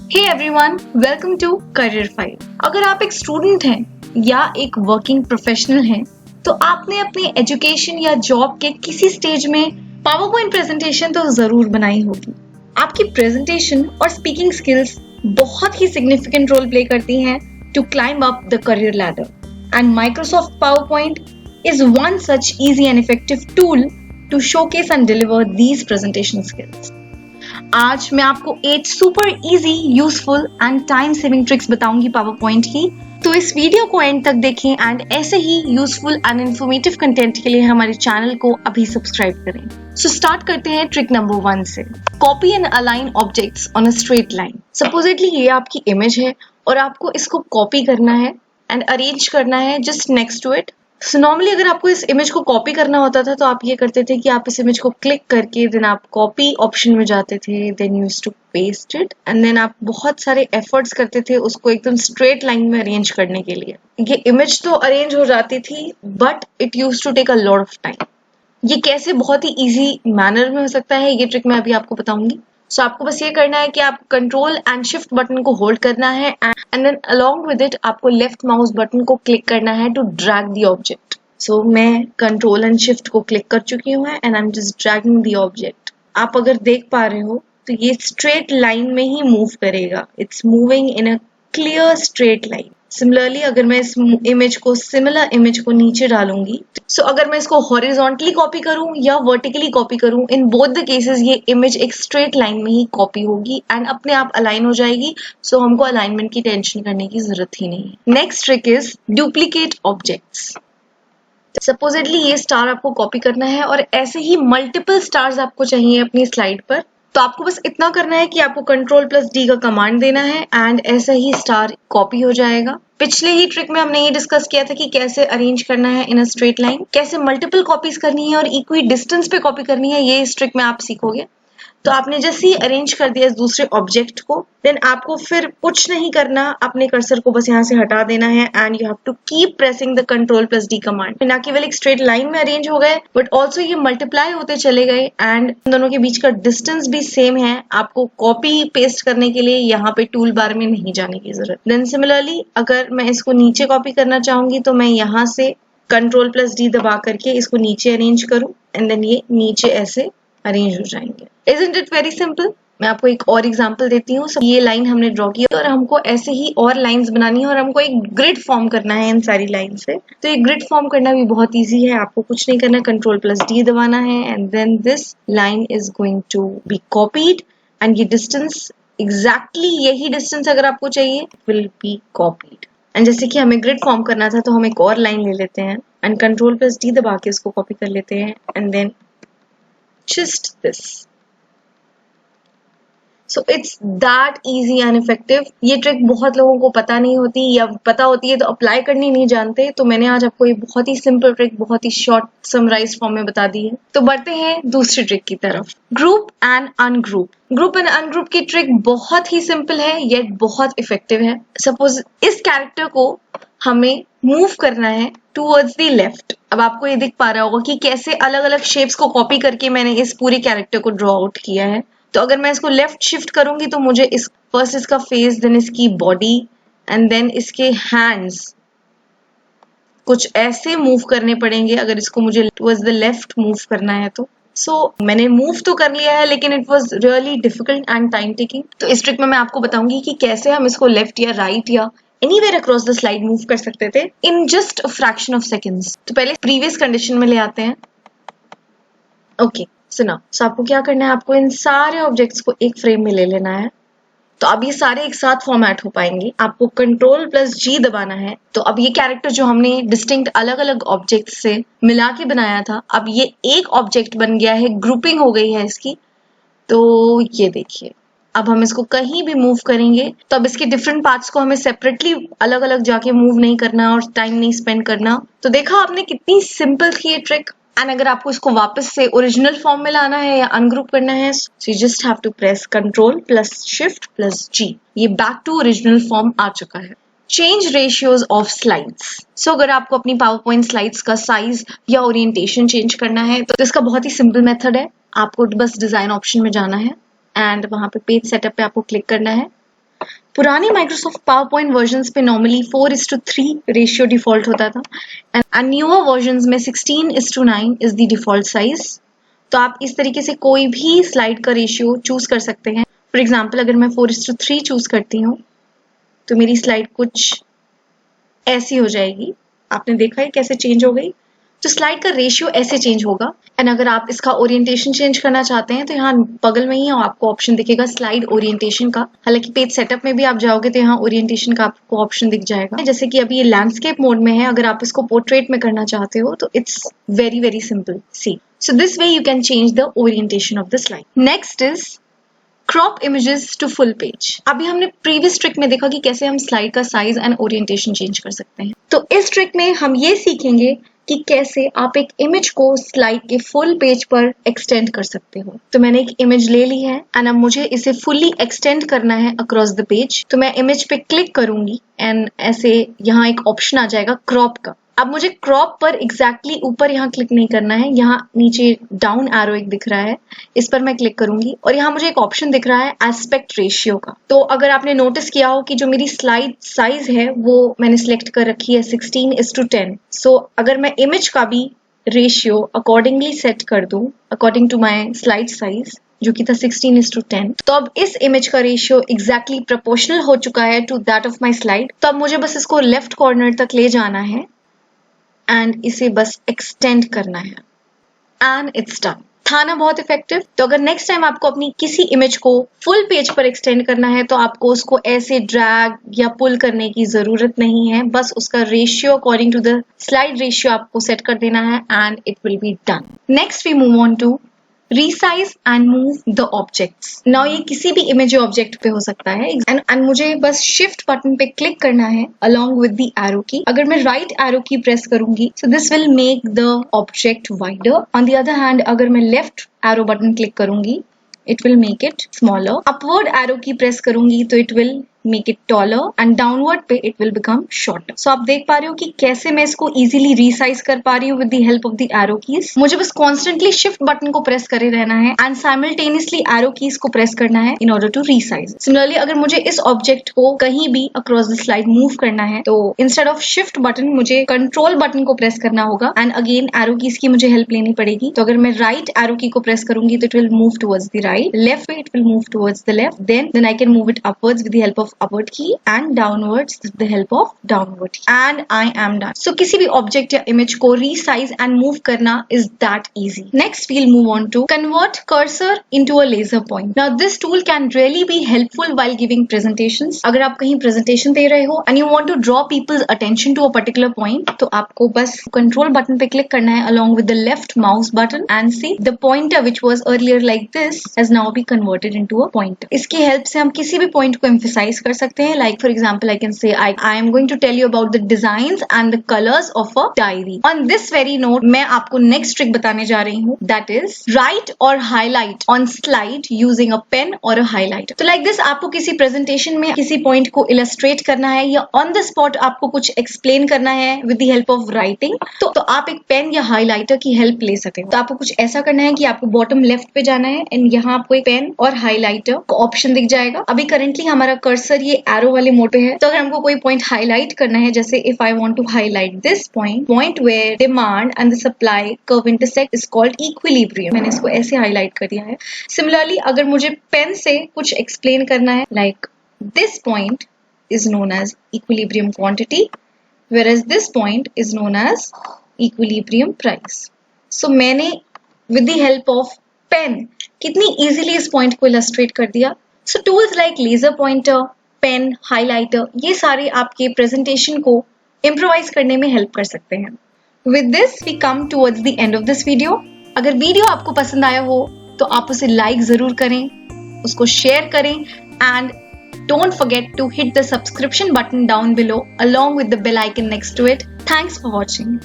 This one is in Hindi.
Hey everyone, welcome to career file. अगर आप एक स्टूडेंट हैं या एक वर्किंग प्रोफेशनल हैं, तो आपने अपनी एजुकेशन या जॉब के किसी स्टेज में पावर पॉइंट प्रेजेंटेशन तो जरूर बनाई होगी। आपकी प्रेजेंटेशन और स्पीकिंग स्किल्स बहुत ही सिग्निफिकेंट रोल प्ले करती हैं to climb up the career ladder, and Microsoft PowerPoint is one such easy and effective tool to showcase and deliver these presentation skills. आज मैं आपको 8 super easy, useful and time saving tricks बताऊंगी पावर पॉइंट की। तो इस वीडियो को एंड तक देखें एंड ऐसे ही यूजफुल एंड इंफॉर्मेटिव कंटेंट के लिए हमारे चैनल को अभी सब्सक्राइब करें। सो स्टार्ट करते हैं ट्रिक नंबर 1 से। Copy and align objects on a straight line. Supposedly ये आपकी इमेज है और आपको इसको कॉपी करना है एंड अरेंज करना है just next to it. So normally अगर आपको इस इमेज को कॉपी करना होता था तो आप ये करते थे कि आप इस इमेज को क्लिक करके देन आप कॉपी ऑप्शन में जाते थे, then used to paste it and then आप बहुत सारे एफर्ट्स करते थे उसको एकदम स्ट्रेट लाइन में अरेंज करने के लिए। ये इमेज तो अरेंज हो जाती थी but it used to take a lot of time. ये कैसे बहुत ही इजी मैनर में हो सकता है, ये ट्रिक मैं अभी आपको बताऊंगी। सो आपको बस ये करना है कि आप कंट्रोल एंड शिफ्ट बटन को होल्ड करना है and then along with it आपको लेफ्ट माउस बटन को क्लिक करना है to drag the object. So मैं कंट्रोल एंड शिफ्ट को क्लिक कर चुकी हूँ and I am just dragging the object. आप अगर देख पा रहे हो तो ये स्ट्रेट लाइन में ही मूव करेगा। It's moving in a clear straight line. Similarly अगर मैं इस इमेज को सिमिलर इमेज को नीचे डालूंगी, सो अगर मैं इसको हॉरिजॉन्टली कॉपी करूं या वर्टिकली कॉपी करूं, इन बोथ द केसेस ये इमेज एक स्ट्रेट लाइन में ही कॉपी होगी एंड अपने आप अलाइन हो जाएगी। सो हमको अलाइनमेंट की टेंशन करने की जरूरत ही नहीं है। Next trick is duplicate objects. Supposedly ये स्टार आपको कॉपी करना है और ऐसे ही मल्टीपल स्टार्स आपको चाहिए अपनी स्लाइड पर। तो आपको बस इतना करना है कि आपको Ctrl+D का कमांड देना है एंड ऐसा ही स्टार कॉपी हो जाएगा। पिछले ही ट्रिक में हमने ये डिस्कस किया था कि कैसे अरेंज करना है इन अ स्ट्रेट लाइन, कैसे मल्टीपल कॉपीज करनी है और इक्वी डिस्टेंस पे कॉपी करनी है, ये इस ट्रिक में आप सीखोगे। तो आपने जैसे ही अरेंज कर दिया इस दूसरे ऑब्जेक्ट को, देन आपको फिर कुछ नहीं करना, अपने कर्सर को बस यहाँ से हटा देना है and you have to keep pressing the Ctrl+D command. ना केवल एक स्ट्रेट लाइन में अरेंज हो गए बट ऑल्सो ये मल्टीप्लाई होते चले गए एंड दोनों के बीच का डिस्टेंस भी सेम है। आपको कॉपी पेस्ट करने के लिए यहाँ पे टूल बार में नहीं जाने की जरूरत। देन सिमिलरली अगर मैं इसको नीचे कॉपी करना चाहूंगी तो मैं यहाँ से Ctrl+D दबा करके इसको नीचे अरेंज करूँ एंड देन ये नीचे ऐसे अरेंज हो जाएंगे। Isn't it very simple? मैं आपको एक और एग्जांपल देती हूँ। ये लाइन हमने ड्रॉ की और हमको ऐसे ही और लाइंस बनानी है और हमको एक ग्रिड फॉर्म करना है इन सारी लाइन से। तो ये ग्रिड फॉर्म करना भी बहुत इजी है। आपको कुछ नहीं करना, Ctrl+D दबाना है and then this line is going to be copied and ये डिस्टेंस एग्जैक्टली यही डिस्टेंस अगर आपको चाहिए विल बी कॉपीड। एंड जैसे कि हमें ग्रिड फॉर्म करना था तो हम एक और लाइन ले लेते हैं एंड Ctrl+D दबा के इसको कॉपी कर लेते हैं and then just this. So it's that easy and effective. ये ट्रिक बहुत लोगों को पता नहीं होती या पता होती है तो अप्लाई करनी नहीं जानते। तो मैंने आज आपको ये बहुत ही सिंपल ट्रिक बहुत ही शॉर्ट समराइज फॉर्म में बता दी है। तो बढ़ते हैं दूसरी ट्रिक की तरफ। Group and ungroup. Group and ungroup की ट्रिक बहुत ही सिंपल है येट बहुत इफेक्टिव है। सपोज इस कैरेक्टर को हमें मूव करना है टूवर्ड्स द लेफ्ट। अब आपको ये दिख पा रहा होगा कि कैसे अलग अलग शेप्स को कॉपी करके मैंने इस पूरे कैरेक्टर को ड्रॉ आउट किया है। तो अगर मैं इसको लेफ्ट शिफ्ट करूंगी तो मुझे इस फर्स्ट इसका फेस, देन इसकी बॉडी एंड देन इसके हैंड्स कुछ ऐसे मूव करने पड़ेंगे अगर इसको मुझे टुवर्ड्स द लेफ्ट मूव करना है तो। मैंने मूव तो कर लिया है लेकिन it was really difficult and time taking. तो इस ट्रिक में मैं आपको बताऊंगी कि कैसे हम इसको लेफ्ट या राइट या anywhere across the slide move कर सकते थे in just a fraction of seconds. तो पहले प्रीवियस कंडीशन में ले आते हैं। ओके सुना। सो आपको क्या करना है, आपको इन सारे ऑब्जेक्ट्स को एक फ्रेम में ले लेना है। तो अब ये सारे एक साथ फॉर्मेट हो पाएंगे। आपको Ctrl+G दबाना है। तो अब ये कैरेक्टर जो हमने डिस्टिंक्ट अलग अलग ऑब्जेक्ट से मिला के बनाया था, अब ये एक ऑब्जेक्ट बन गया है, ग्रुपिंग हो गई है इसकी। तो ये देखिए अब हम इसको कहीं भी मूव करेंगे तो अब इसके डिफरेंट पार्ट्स को हमें सेपरेटली अलग अलग जाके मूव नहीं करना और टाइम नहीं स्पेंड करना। तो देखा आपने कितनी सिंपल थी ये ट्रिक। एंड अगर आपको इसको वापस से ओरिजिनल फॉर्म में लाना है या अनग्रुप करना है, so you just have to press Ctrl+Shift+G। ये बैक टू ओरिजिनल फॉर्म आ चुका है। Change ratios of slides. So अगर आपको अपनी पावर पॉइंट स्लाइड्स का साइज या ओरिएंटेशन चेंज करना है तो इसका बहुत ही सिंपल मेथड है। आपको बस डिजाइन ऑप्शन में जाना है एंड वहां पे पेज सेटअप पे आपको क्लिक करना है पुरानी माइक्रोसॉफ्ट पावर पॉइंट वर्जन पे नॉर्मली 4:3 रेशियो डिफॉल्ट होता था एंड न्यूअर वर्जन में 16:9 इज द डिफॉल्ट साइज। तो आप इस तरीके से कोई भी स्लाइड का रेशियो चूज कर सकते हैं। फॉर एग्जाम्पल अगर मैं 4:3 चूज करती हूँ तो मेरी स्लाइड कुछ ऐसी हो जाएगी। आपने देखा है कैसे चेंज हो गई। तो स्लाइड का रेशियो ऐसे चेंज होगा। एंड अगर आप इसका ओरिएंटेशन चेंज करना चाहते हैं तो यहाँ बगल में ही आपको ऑप्शन दिखेगा स्लाइड ओरिएंटेशन का। हालांकि पेज सेटअप में भी आप जाओगे तो यहाँ ओरिएंटेशन का आपको ऑप्शन दिख जाएगा। जैसे कि अभी ये लैंडस्केप मोड में है, अगर आप इसको पोर्ट्रेट में करना चाहते हो तो it's very very simple. See so this way you can change the orientation of the slide. Next is crop images to full page. अभी हमने प्रीवियस ट्रिक में देखा कि कैसे हम स्लाइड का साइज एंड ओरिएंटेशन चेंज कर सकते हैं। तो इस ट्रिक में हम ये सीखेंगे कि कैसे आप एक इमेज को स्लाइड के फुल पेज पर एक्सटेंड कर सकते हो। तो मैंने एक इमेज ले ली है एंड अब मुझे इसे फुली एक्सटेंड करना है अक्रॉस द पेज। तो मैं इमेज पे क्लिक करूंगी एंड ऐसे यहाँ एक ऑप्शन आ जाएगा क्रॉप का। अब मुझे क्रॉप पर एग्जैक्टली ऊपर यहाँ क्लिक नहीं करना है, यहाँ नीचे डाउन एरो एक दिख रहा है, इस पर मैं क्लिक करूंगी और यहाँ मुझे एक ऑप्शन दिख रहा है एस्पेक्ट रेशियो का। तो अगर आपने नोटिस किया हो कि जो मेरी स्लाइड साइज है वो मैंने सिलेक्ट कर रखी है 16:10। सो अगर मैं इमेज का भी रेशियो अकॉर्डिंगली सेट कर दूं according to my slide size जो कि था 16:10, तो अब इस इमेज का रेशियो एग्जैक्टली प्रोपोर्शनल हो चुका है to that of my slide. तो अब मुझे बस इसको लेफ्ट कॉर्नर तक ले जाना है एंड इसे बस एक्सटेंड करना है एंड इट्स डन। था ना बहुत इफेक्टिव। तो अगर नेक्स्ट टाइम आपको अपनी किसी इमेज को फुल पेज पर एक्सटेंड करना है तो आपको उसको ऐसे ड्रैग या पुल करने की जरूरत नहीं है, बस उसका ratio according to the slide ratio आपको सेट कर देना है and it will be done. Next we move on to resize and move the objects. Now ये किसी भी इमेज ऑब्जेक्ट पे हो सकता है एंड मुझे बस शिफ्ट बटन पे क्लिक करना है along with the arrow key. अगर मैं राइट एरो की प्रेस करूंगी so this will make the object wider. On the other hand अगर मैं लेफ्ट एरो बटन क्लिक करूंगी it will make it smaller. Upward arrow की प्रेस करूंगी तो it will make it taller and downward पे it will become shorter. So आप देख पा रहे हो कि कैसे मैं इसको easily resize कर पा रही हूँ with the help of the arrow keys. मुझे बस constantly shift button को प्रेस करे रहना है and simultaneously arrow keys को प्रेस करना है in order to resize. Similarly अगर मुझे इस object को कहीं भी across the slide move करना है तो instead of shift button मुझे control button को प्रेस करना होगा and again arrow keys की मुझे help लेनी पड़ेगी। तो अगर मैं right arrow key को प्रेस करूंगी तो it will move towards the right, left way it will move towards the left, then I can move it upwards with the help of upward key and downwards with the help of downward key and I am done. So किसी भी object या image को resize and move करना is that easy. Next we'll move on to convert cursor into a laser point. Now this tool can really be helpful while giving presentations. अगर आप कहीं presentation दे रहे हो and you want to draw people's attention to a particular point तो आपको बस control button पे click करना है along with the left mouse button and see the pointer which was earlier like this has now been converted into a pointer. इसकी help से हम किसी भी point को emphasize कर सकते हैं। Like for example, I can say I am going to tell you about the designs and the colors of a diary. On this very note, मैं आपको next trick बताने जा रही हूँ, that is write or highlight on slide using a pen or a highlighter. तो like this आपको किसी presentation में किसी point को illustrate करना है या on the spot आपको कुछ explain करना है with the help of writing, तो आप एक pen या highlighter की help ले सकते हो। तो आपको कुछ ऐसा करना है कि आपको bottom left पे जाना है and यहाँ आपको एक pen और highlighter का option दिख जाएगा। अभी currently हमारा cursor ये एरो वाले मोड पे है। तो अगर हमको कोई पॉइंट हाईलाइट करना है, जैसे if I want to highlight this point where demand and the supply curve intersect is called equilibrium, मैंने इसको ऐसे हाईलाइट कर दिया है। सिमिलरली अगर मुझे पेन से कुछ एक्सप्लेन करना है, like this point is known as equilibrium quantity whereas this point is known as equilibrium price. So मैंने with the help of pen कितनी easily इस point को illustrate कर दिया। So tools like laser pointer, pen, highlighter ये सारे आपके presentation को improvise करने में help कर सकते हैं। With this we come towards the end of this video. अगर वीडियो आपको पसंद आया हो तो आप उसे लाइक जरूर करें, उसको शेयर करें and don't forget to hit the subscription button down below along with the bell icon next to it. Thanks for watching.